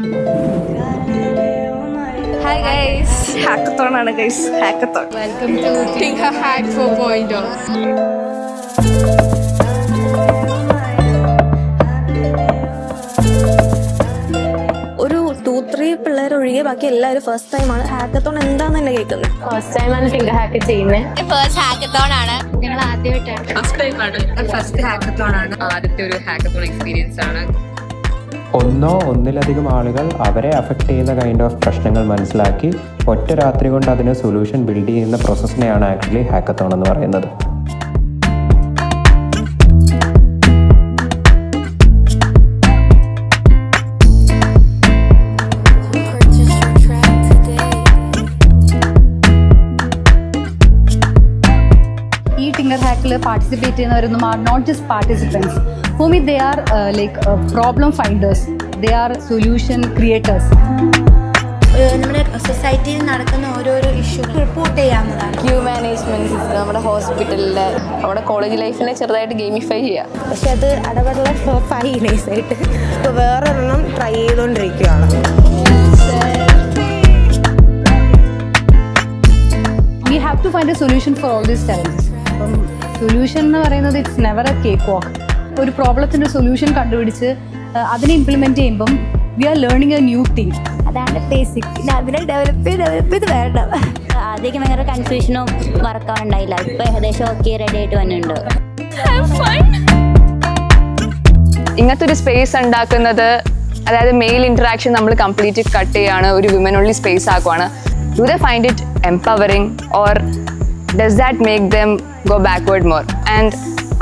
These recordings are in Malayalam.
Hi guys, hackathon ആണ് guys, hackathon. Welcome to Tinker Hack 4.0. ഒരു 2-3 പിള്ളേർ ഒഴികെ ബാക്കി എല്ലാവരും ഫസ്റ്റ് ടൈമാണ് ഹാക്കത്തോൺ എന്താന്ന് തന്നെ കേൾക്കുന്നത്. ഫസ്റ്റ് ടൈമാണ് ടിങ്കർ ഹാക്ക് ചെയ്യുന്നത്. ഫസ്റ്റ് ഹാക്കത്തോൺ ആണ്. ഞങ്ങൾ ആദ്യമായിട്ടാണ് ഫസ്റ്റ് ഹാക്കത്തോൺ ആണ്. ആദ്യത്തെ ഒരു ഹാക്കത്തോൺ എക്സ്പീരിയൻസ് ആണ്. ഒന്നോ ഒന്നിലധികം ആളുകൾ അവരെ അഫക്റ്റ് ചെയ്യുന്ന കൈൻഡ് ഓഫ് പ്രശ്നങ്ങൾ മനസ്സിലാക്കി ഒറ്റ രാത്രി കൊണ്ട് അതിന് സൊല്യൂഷൻ ബിൽഡ് ചെയ്യുന്ന പ്രോസസ്സിനെയാണ് ആക്ച്വലി ഹാക്കത്തോൺ എന്ന് പറയുന്നത്. ഈ ടിങ്കർ ഹാക്കിൽ പാർട്ടിസിപ്പേറ്റ് ചെയ്യുന്നവരൊന്നും are not just participants. For me they are problem finders, they are solution creators. നമ്മുടെ സൊസൈറ്റിയിൽ നടക്കുന്ന ഓരോരോ ഇഷ്യൂ റിപ്പോർട്ട് ചെയ്യാവുന്നതാണ്. ക്യൂ മാനേജ്മെന്റ്, നമ്മുടെ ഹോസ്പിറ്റലിലെ നമ്മുടെ കോളേജ് ലൈഫിനെ ചെറുതായിട്ട് ഗെയിമിഫൈ ചെയ്യാം. പക്ഷെ അത് അടപടല ഫ്ലോപ്പായി നൈസായിട്ട്. ഇപ്പോൾ വേറൊരെണ്ണം ട്രൈ ചെയ്തുകൊണ്ടിരിക്കുകയാണ്. We have to find a solution for all these challenges. അപ്പം സൊല്യൂഷൻ എന്ന് പറയുന്നത് it's never a cake walk. ഒരു പ്രോബ്ലത്തിൻ്റെ സൊല്യൂഷൻ കണ്ടുപിടിച്ച് അതിനെ ഇംപ്ലിമെൻറ്റ് ചെയ്യുമ്പം we are learning a new thing. അതാണ് ബേസിക്. പിന്നെ അതിനെ ഡെവലപ്പ് ചെയ്ത് വേണം. ആദ്യമൊക്കെ ഭയങ്കര കൺഫ്യൂഷനും വർക്കാവുണ്ടായില്ല. ഇപ്പൊ ഏകദേശം ഓക്കെ റെഡി ആയിട്ട് വന്നിട്ടുണ്ട്. ഇങ്ങനത്തെ ഒരു സ്പേസ് ഉണ്ടാക്കുന്നത്, അതായത് മെയിൽ ഇന്ററാക്ഷൻ നമ്മൾ കംപ്ലീറ്റ് കട്ട് ചെയ്യാണ്, ഒരു വിമൻ ഓൺലി സ്പേസ് ആക്കുവാണ്. Do they find it empowering or does that make them go backward more? And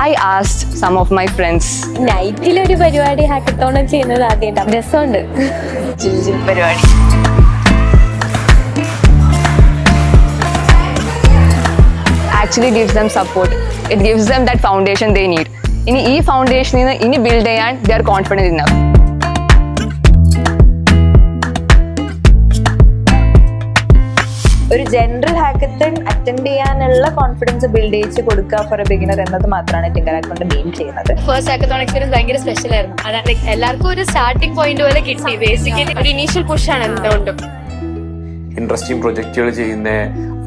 I asked some of my friends. നൈറ്റിലൊരു പരിപാടി ഹാക്കത്തോൺ ചെയ്യുന്നത് ആദ്യമായിട്ടാണ്. രസമുണ്ട്. പരിപാടി actually gives them support. It gives them that foundation they need. ഇനി ഈ ഫൗണ്ടേഷനിൽ നിന്ന് ഇനി ബിൽഡ് ചെയ്യാൻ they are confident enough. ഒരു ജനറൽ ഹാക്കത്തൺ അറ്റൻഡ് ചെയ്യാനുള്ള കോൺഫിഡൻസ് ബിൽഡ് ചെയ്ത് കൊടുക്കുക ഫോർ എ ബിഗിനർ എന്നത് മാത്രമാണ് ടിങ്കർ ഹാക്ക് കൊണ്ട് മെയിൻ ചെയ്യുന്നത്. ഫസ്റ്റ് ഹാക്കത്തോൺ എക്സ്പീരിയൻസ് ഭയങ്കര സ്പെഷ്യൽ ആയിരുന്നു. അതായത് എല്ലാവർക്കും ഒരു സ്റ്റാർട്ടിംഗ് പോയിന്റ് പോലെ കിട്ടി. ബേസിക്കലി ഒരു ഇനീഷ്യൽ പുഷാണ് എന്തുകൊണ്ടും. ഇൻട്രസ്റ്റിംഗ് പ്രൊജക്റ്റുകൾ ചെയ്യുന്ന,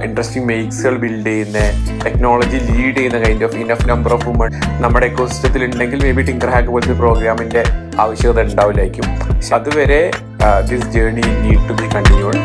ഇൻട്രസ്റ്റിംഗ് മേക്സുകൾ ബിൽഡ് ചെയ്യുന്ന, ടെക്നോളജി ലീഡ് ചെയ്യുന്ന kind of enough number of woman നമ്മുടെ എക്കോസിസ്റ്റത്തിൽ ഉണ്ടെങ്കിൽ മേ ബി ടിങ്കർ ഹാക്ക് പോലത്തെ പ്രോഗ്രാമിന്റെ ആവശ്യകത ഉണ്ടാവില്ലായിരിക്കും. അതുവരെ this journey need to be continued.